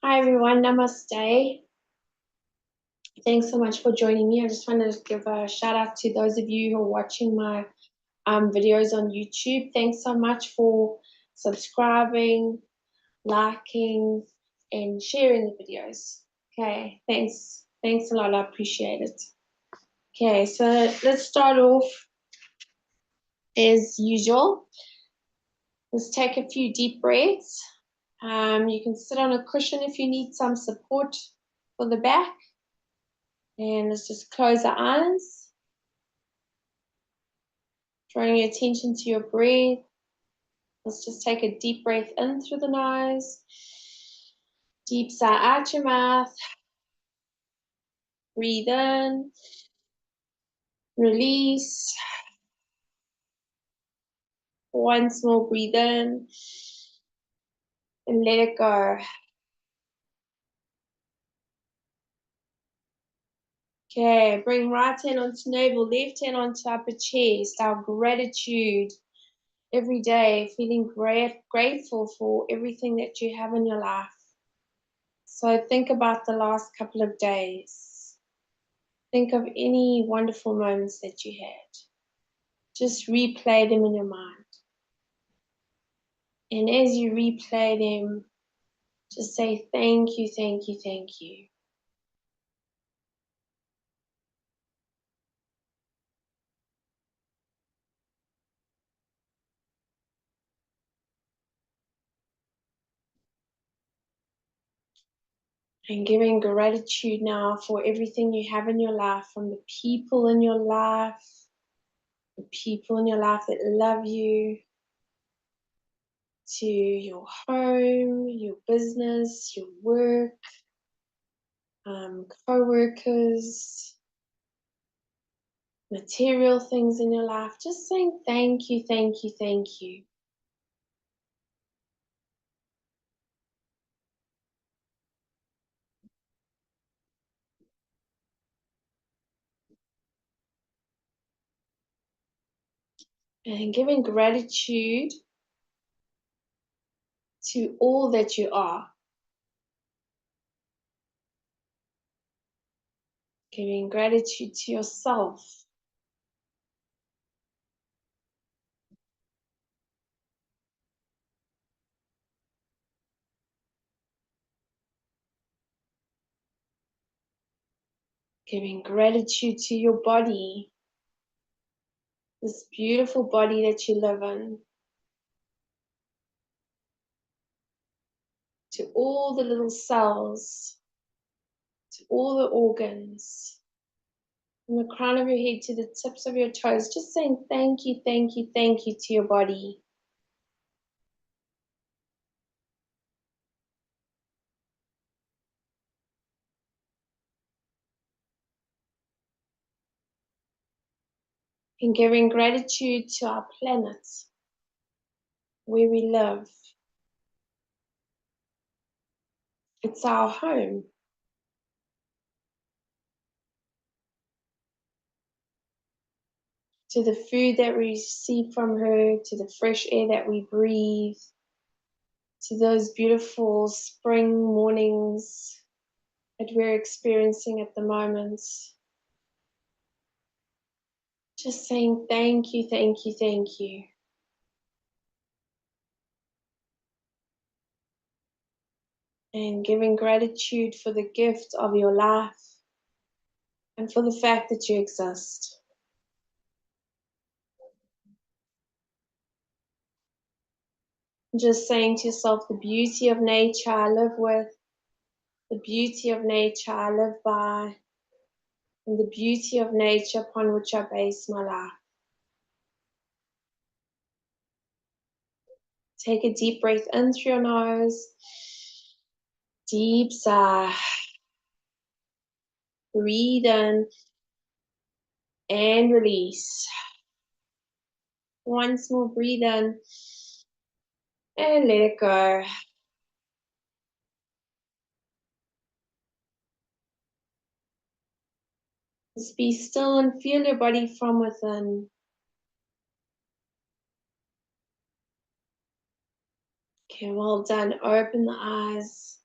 Hi everyone, Namaste. Thanks so much for joining me. I just wanted to give a shout out to those of you who are watching my videos on YouTube. Thanks so much for subscribing, liking, and sharing the videos. Okay, thanks. Thanks a lot, I appreciate it. Okay, so let's start off as usual. Let's take a few deep breaths. You can sit on a cushion if you need some support for the back. And let's just close our eyes, drawing your attention to your breath. Let's just take a deep breath in through the nose, deep sigh out your mouth, breathe in, release. Once more, breathe in, and let it go. Okay, bring right hand onto navel, left hand onto upper chest. Our gratitude every day, feeling grateful for everything that you have in your life. So think about the last couple of days. Think of any wonderful moments that you had. Just replay them in your mind. And as you replay them, just say thank you, thank you, thank you. And giving gratitude now for everything you have in your life, from the people in your life, the people in your life that love you, to your home, your business, your work, co-workers, material things in your life. Just saying thank you, thank you, thank you. And giving gratitude to all that you are. Giving gratitude to yourself. Giving gratitude to your body. This beautiful body that you live in. To all the little cells. To all the organs. From the crown of your head to the tips of your toes. Just saying thank you, thank you, thank you to your body. And giving gratitude to our planet, where we live. It's our home. To the food that we receive from her, to the fresh air that we breathe, to those beautiful spring mornings that we're experiencing at the moment. Just saying thank you, thank you, thank you. And giving gratitude for the gift of your life and for the fact that you exist. Just saying to yourself, the beauty of nature I live with, the beauty of nature I live by, and the beauty of nature upon which I base my life. Take a deep breath in through your nose, deep sigh, breathe in, and release. Once more, breathe in, and let it go. Just be still and feel your body from within. Okay, well done. Open the eyes.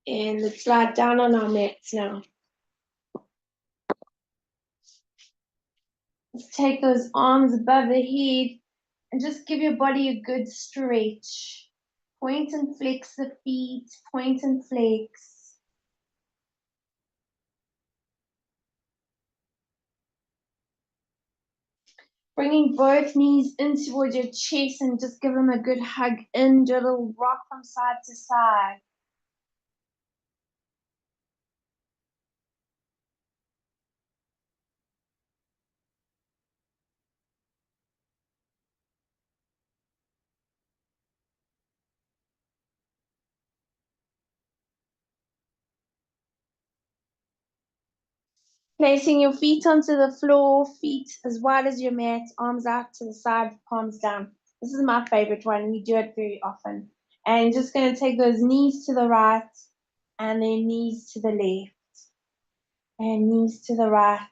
And let's lie down on our mats now. Let's take those arms above the head and just give your body a good stretch. Point and flex the feet, point and flex. Bringing both knees in towards your chest and just give them a good hug in. Do a little rock from side to side. Placing your feet onto the floor, feet as wide as your mat, arms out to the side, palms down. This is my favorite one. We do it very often. And just going to take those knees to the right and then knees to the left. And knees to the right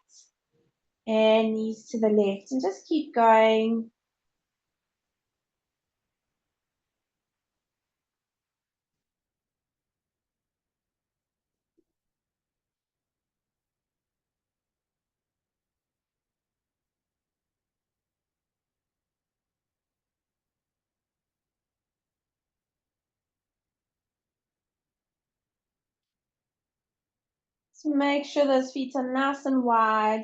and knees to the left. And just keep going. So make sure those feet are nice and wide.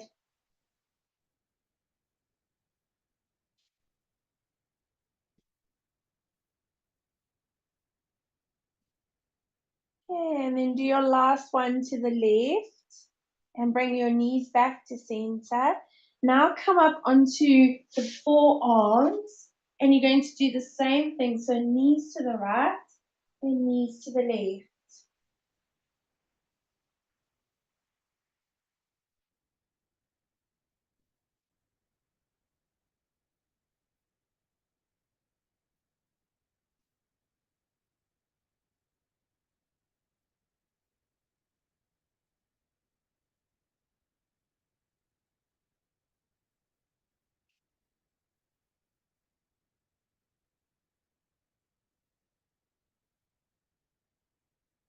Okay, and then do your last one to the left. And bring your knees back to center. Now come up onto the forearms. And you're going to do the same thing. So knees to the right and knees to the left.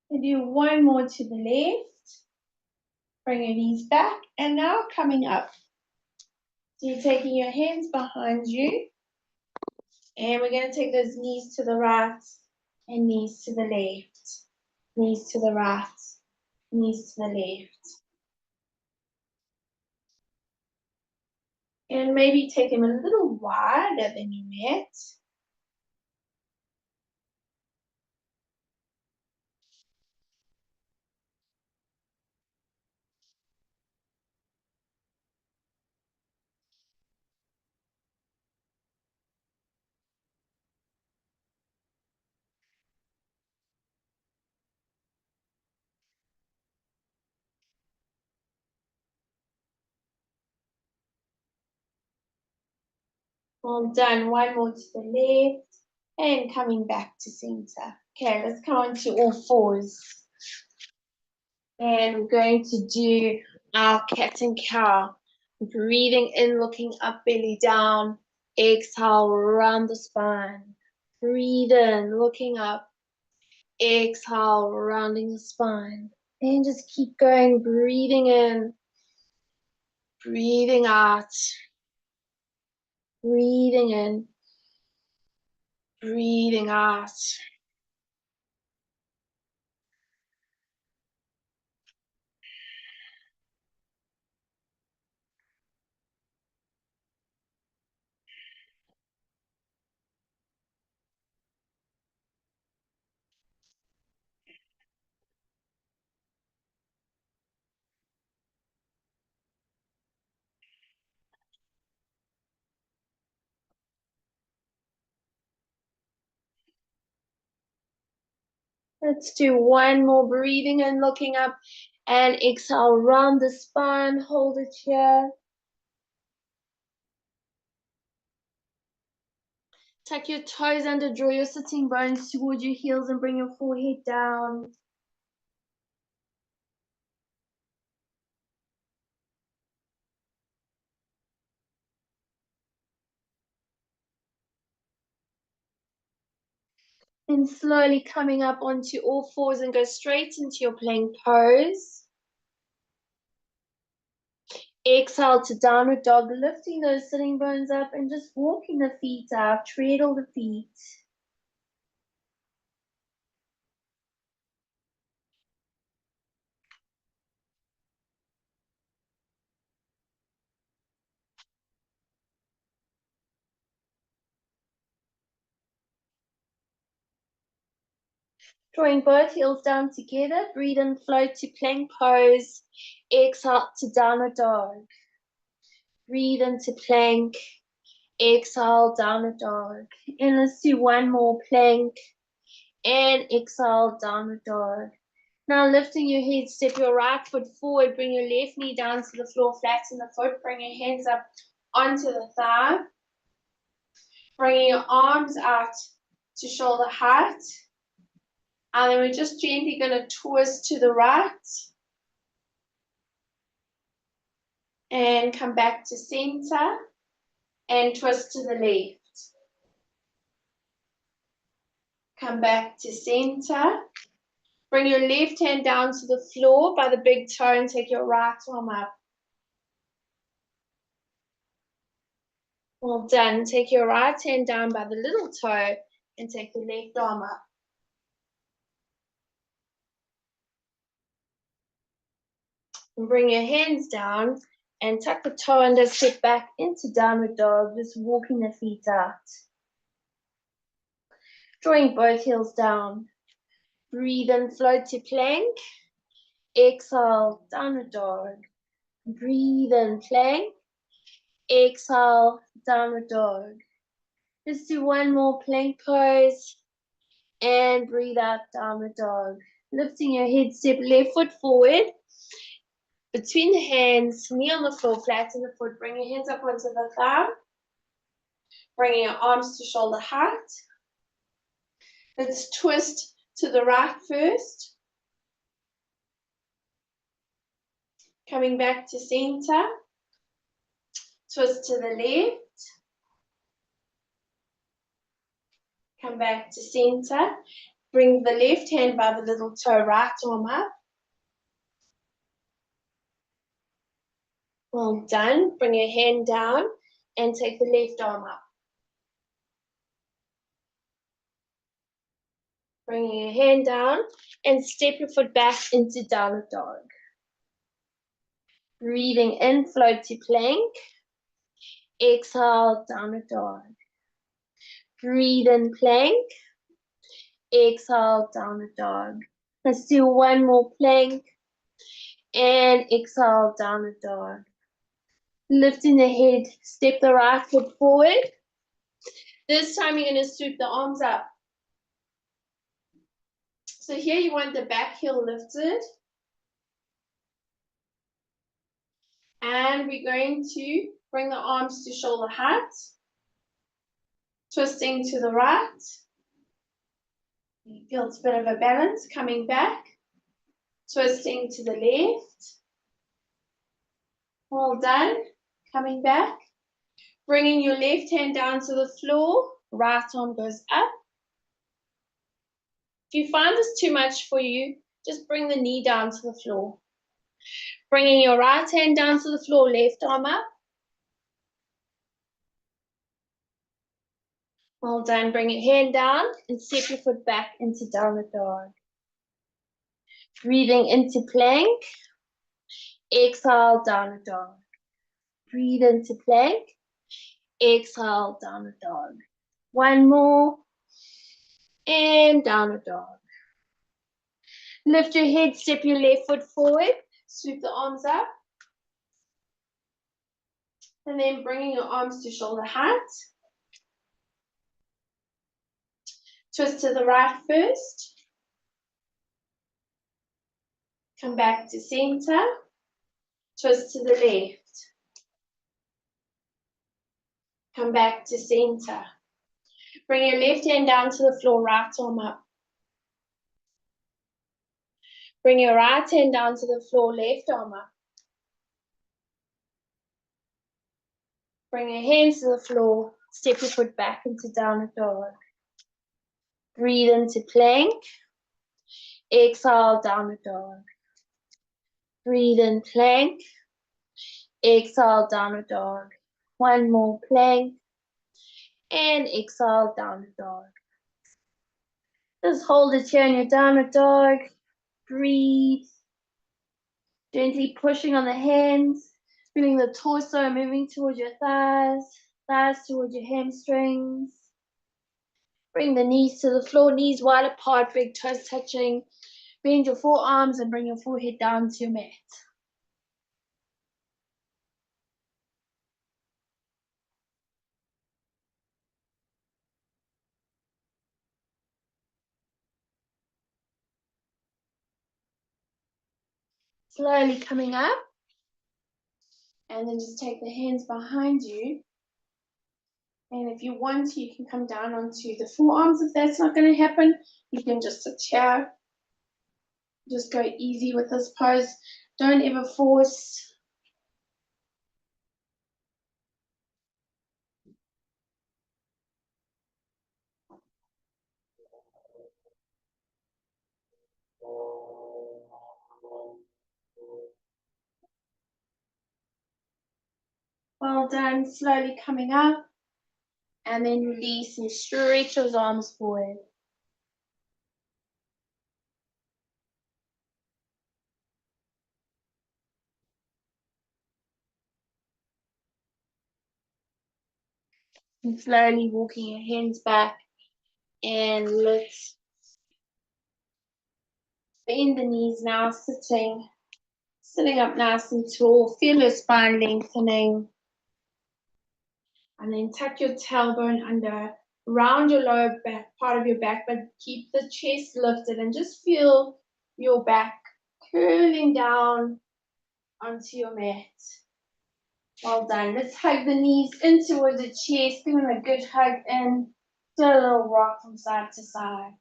And do one more to the left. Bring your knees back. And now coming up. So you're taking your hands behind you. And we're going to take those knees to the right and knees to the left. Knees to the right, knees to the left. And maybe take them a little wider than you mat. Well done. One more to the left. And coming back to center. Okay, let's come on to all fours. And we're going to do our cat and cow. Breathing in, looking up, belly down. Exhale, round the spine. Breathe in, looking up. Exhale, rounding the spine. And just keep going, breathing in, breathing out, breathing in, breathing out. Let's do one more, breathing in, looking up, and exhale, round the spine, hold it here. Tuck your toes under, draw your sitting bones towards your heels and bring your forehead down. And slowly coming up onto all fours and go straight into your plank pose. Exhale to downward dog, lifting those sitting bones up and just walking the feet out, treadle the feet. Drawing both heels down together, breathe and float to plank pose. Exhale to downward dog. Breathe into plank. Exhale, downward dog. And let's do one more plank. And exhale, downward dog. Now lifting your head, step your right foot forward, bring your left knee down to the floor, flatten the foot, bring your hands up onto the thigh. Bringing your arms out to shoulder height. And then we're just gently going to twist to the right. And come back to center. And twist to the left. Come back to center. Bring your left hand down to the floor by the big toe and take your right arm up. Well done. Take your right hand down by the little toe and take the left arm up. And bring your hands down and tuck the toe under, step back into downward dog, just walking the feet out. Drawing both heels down. Breathe and float to plank. Exhale, downward dog. Breathe and plank. Exhale, downward dog. Just do one more plank pose. And breathe out, downward dog. Lifting your head, step left foot forward. Between the hands, knee on the floor, flatten the foot. Bring your hands up onto the thigh. Bringing your arms to shoulder height. Let's twist to the right first. Coming back to center. Twist to the left. Come back to center. Bring the left hand by the little toe, right arm up. Well done. Bring your hand down and take the left arm up. Bringing your hand down and step your foot back into downward dog. Breathing in, float to plank. Exhale, downward dog. Breathe in, plank. Exhale, downward dog. Let's do one more plank. And exhale, downward dog. Lifting the head, step the right foot forward. This time you're going to sweep the arms up. So here you want the back heel lifted. And we're going to bring the arms to shoulder height. Twisting to the right. You feel it's a bit of a balance. Coming back. Twisting to the left. Well done. Coming back. Bringing your left hand down to the floor. Right arm goes up. If you find this too much for you, just bring the knee down to the floor. Bringing your right hand down to the floor, left arm up. Well done. Bring your hand down and step your foot back into downward dog. Breathing into plank. Exhale, downward dog. Breathe into plank. Exhale, downward dog. One more. And downward dog. Lift your head, step your left foot forward. Sweep the arms up. And then bringing your arms to shoulder height. Twist to the right first. Come back to center. Twist to the left. Come back to center. Bring your left hand down to the floor, right arm up. Bring your right hand down to the floor, left arm up. Bring your hands to the floor, step your foot back into downward dog. Breathe into plank. Exhale, downward dog. Breathe in plank. Exhale, downward dog. One more plank. And exhale, downward dog. Just hold it here in your downward dog. Breathe. Gently pushing on the hands. Feeling the torso moving towards your thighs. Thighs towards your hamstrings. Bring the knees to the floor, knees wide apart, big toes touching. Bend your forearms and bring your forehead down to your mat. Slowly coming up. And then just take the hands behind you. And if you want to, you can come down onto the forearms. If that's not going to happen, you can just sit here. Just go easy with this pose. Don't ever force. Well done. Slowly coming up. And then release and stretch those arms forward. And slowly walking your hands back. And let's bend the knees now, sitting up nice and tall. Feel your spine lengthening. And then tuck your tailbone under, round your lower back part of your back, but keep the chest lifted and just feel your back curling down onto your mat. Well done. Let's hug the knees in towards the chest, giving a good hug in. Do a little rock from side to side.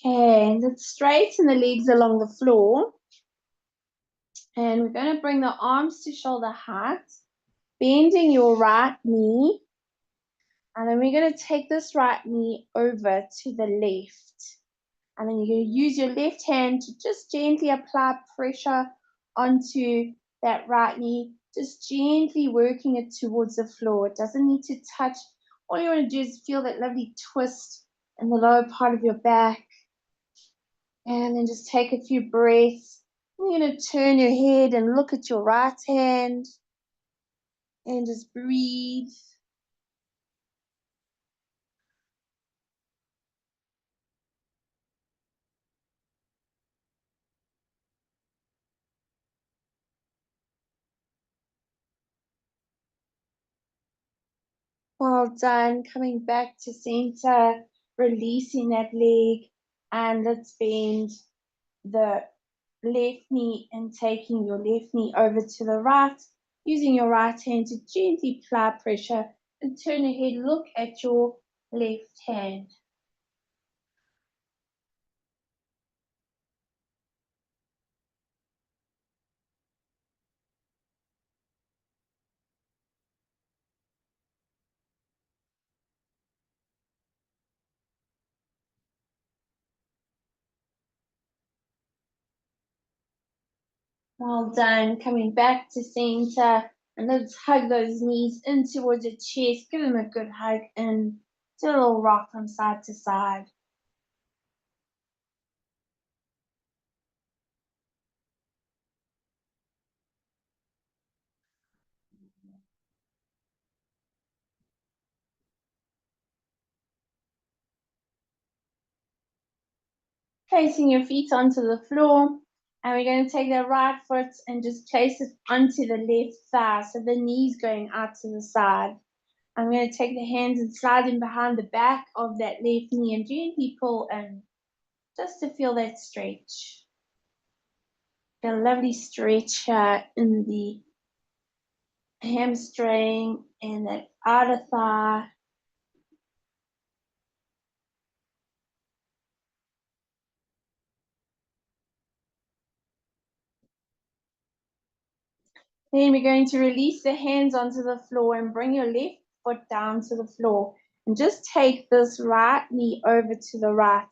Okay, and let's straighten the legs along the floor. And we're going to bring the arms to shoulder height, bending your right knee. And then we're going to take this right knee over to the left. And then you're going to use your left hand to just gently apply pressure onto that right knee, just gently working it towards the floor. It doesn't need to touch. All you want to do is feel that lovely twist in the lower part of your back. And then just take a few breaths. You're going to turn your head and look at your right hand and just breathe. Well done. Coming back to center, releasing that leg, and let's bend the left knee and taking your left knee over to the right, using your right hand to gently apply pressure and turn your head, look at your left hand. Well done. Coming back to center, and let's hug those knees in towards your chest. Give them a good hug and do a little rock from side to side. Placing your feet onto the floor, and we're going to take the right foot and just place it onto the left thigh, so the knee's going out to the side. I'm going to take the hands and slide them behind the back of that left knee and gently pull in, just to feel that stretch. Get a lovely stretch in the hamstring and that outer thigh. Then we're going to release the hands onto the floor and bring your left foot down to the floor. And just take this right knee over to the right.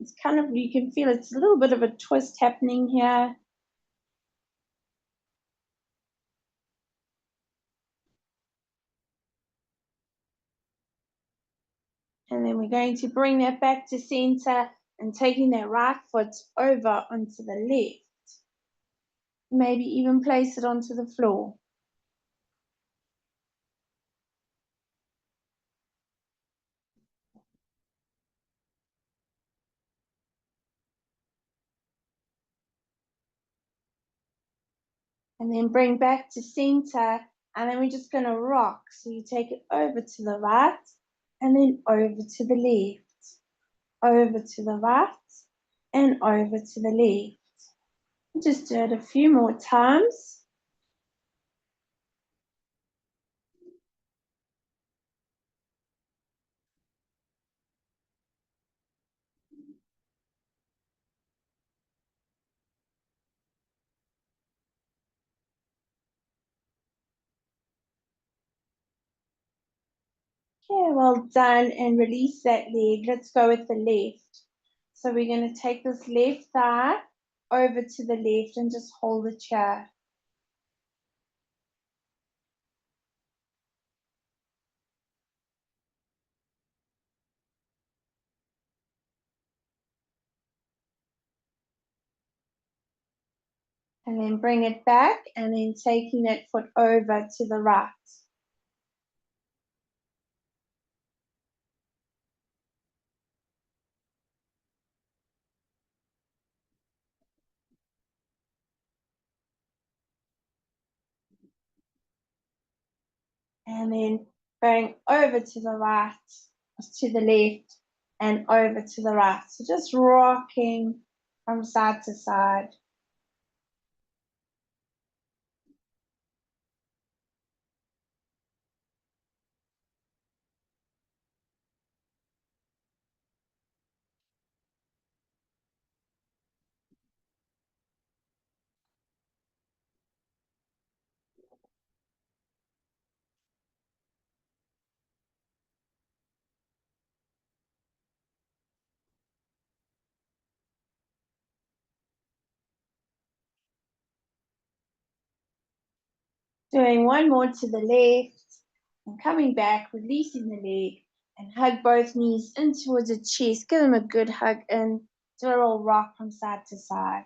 It's kind of, you can feel it's a little bit of a twist happening here. And then we're going to bring that back to center and taking that right foot over onto the left. Maybe even place it onto the floor. And then bring back to center. And then we're just going to rock. So you take it over to the right and then over to the left. Over to the right and over to the left. Just do it a few more times. Okay, well done, and release that leg. Let's go with the left. So we're going to take this left thigh over to the left and just hold the chair. And then bring it back and then taking that foot over to the right. And then going over to the right, to the left, and over to the right. So just rocking from side to side. Doing one more to the left and coming back, releasing the leg and hug both knees in towards the chest. Give them a good hug in. Do a little rock from side to side.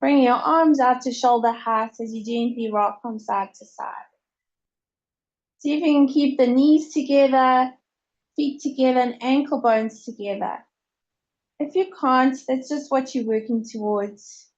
Bring your arms out to shoulder height as you gently rock from side to side. See if you can keep the knees together, feet together, and ankle bones together. If you can't, that's just what you're working towards.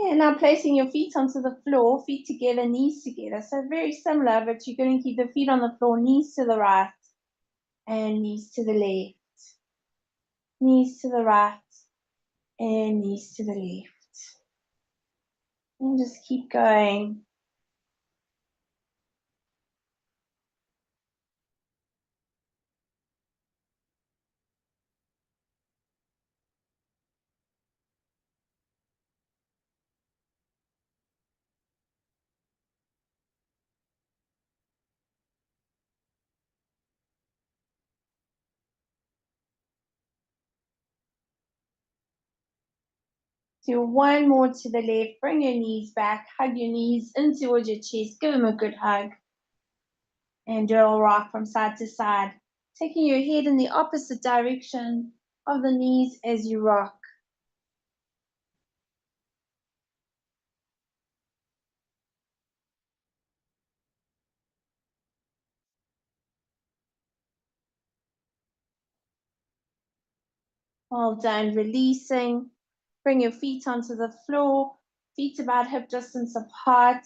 Yeah, now placing your feet onto the floor, feet together, knees together. So very similar, but you're going to keep the feet on the floor, knees to the right and knees to the left. Knees to the right and knees to the left. And just keep going. Do one more to the left. Bring your knees back. Hug your knees in towards your chest. Give them a good hug. And do a rock from side to side. Taking your head in the opposite direction of the knees as you rock. Well done. Releasing. Bring your feet onto the floor. Feet about hip distance apart.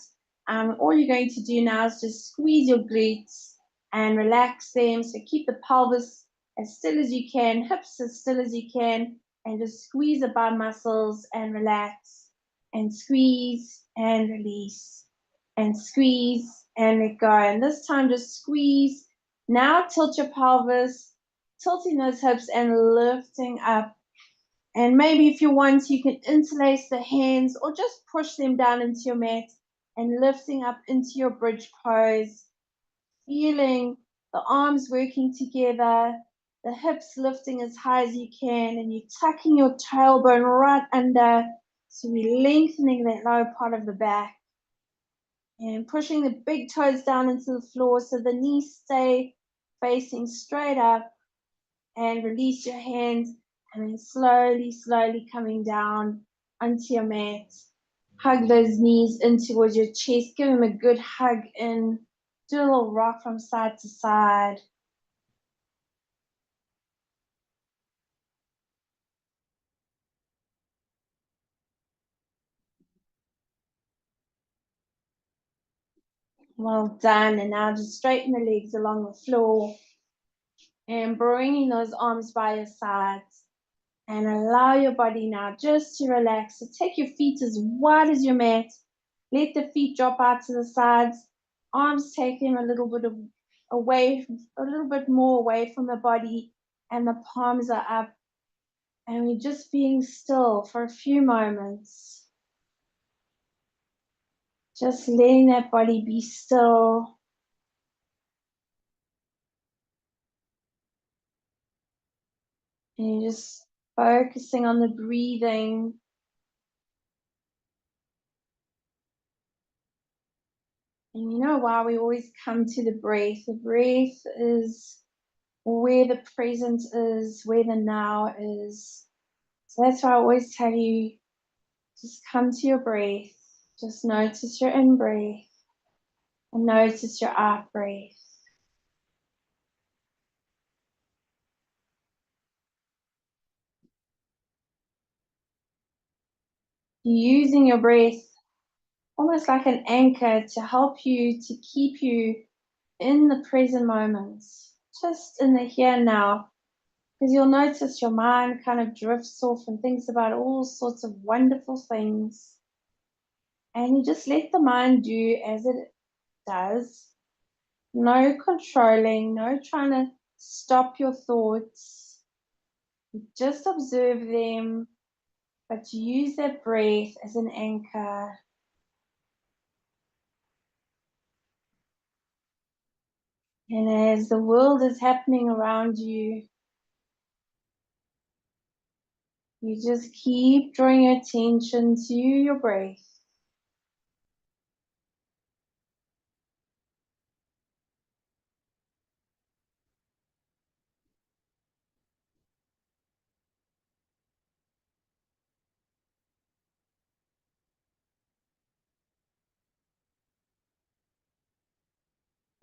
All you're going to do now is just squeeze your glutes and relax them. So keep the pelvis as still as you can, hips as still as you can, and just squeeze the bum muscles and relax, and squeeze and release, and squeeze and let go. And this time just squeeze. Now tilt your pelvis, tilting those hips and lifting up. And maybe if you want, you can interlace the hands or just push them down into your mat and lifting up into your bridge pose, feeling the arms working together, the hips lifting as high as you can, and you tucking your tailbone right under, so we're lengthening that lower part of the back. And pushing the big toes down into the floor so the knees stay facing straight up, and release your hands, and then slowly, slowly coming down onto your mat. Hug those knees in towards your chest. Give them a good hug in. Do a little rock from side to side. Well done. And now just straighten the legs along the floor and bringing those arms by your sides. And allow your body now just to relax. So take your feet as wide as your mat. Let the feet drop out to the sides. Arms take them a little bit away, a little bit more away from the body, and the palms are up. And we're just being still for a few moments. Just letting that body be still. And you're just focusing on the breathing. And you know why we always come to the breath. The breath is where the present is, where the now is. So that's why I always tell you, just come to your breath. Just notice your in breath and notice your out breath. Using your breath almost like an anchor to help you, to keep you in the present moment, just in the here and now. Because you'll notice your mind kind of drifts off and thinks about all sorts of wonderful things. And you just let the mind do as it does. No controlling, no trying to stop your thoughts. Just observe them, but use that breath as an anchor. And as the world is happening around you, you just keep drawing your attention to your breath.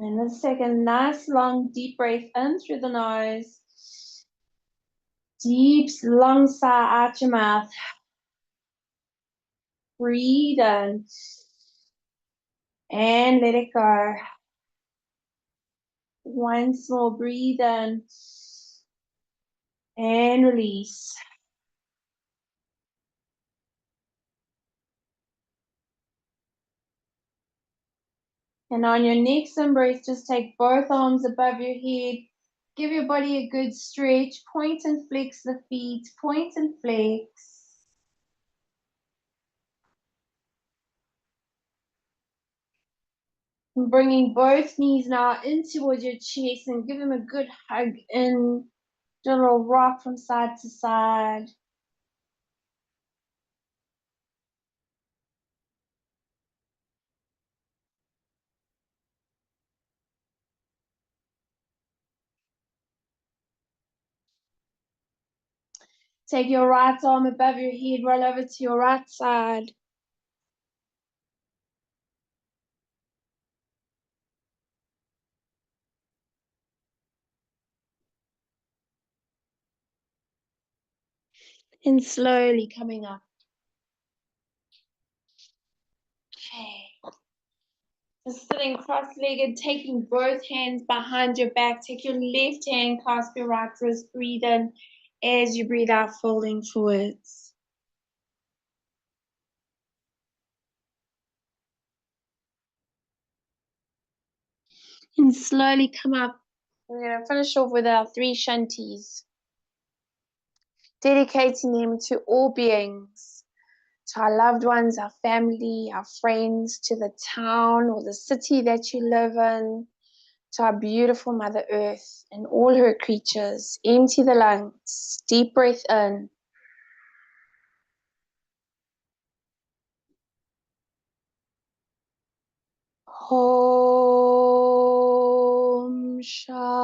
And let's take a nice long deep breath in through the nose. Deep long sigh out your mouth. Breathe in and let it go. Once more, breathe in and release. And on your next in-breath, just take both arms above your head. Give your body a good stretch. Point and flex the feet. Point and flex. And bringing both knees now in towards your chest and give them a good hug in. Do a little rock from side to side. Take your right arm above your head, roll over to your right side. And slowly coming up. Okay. Sitting cross-legged, taking both hands behind your back. Take your left hand, clasp your right wrist, breathe in. As you breathe out, folding forwards. And slowly come up. We're going to finish off with our 3 Shantis. Dedicating them to all beings, to our loved ones, our family, our friends, to the town or the city that you live in, to our beautiful Mother Earth and all her creatures. Empty the lungs. Deep breath in. Om Shanti.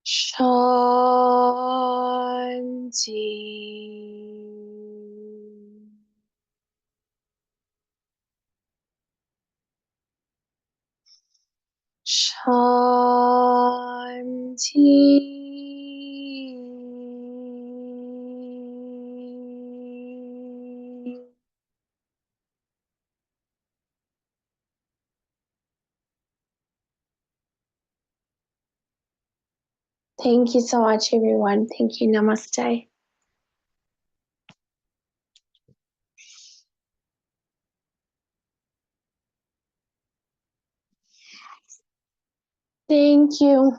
Shanti. Shanti. Thank you so much, everyone. Thank you. Namaste. Thank you.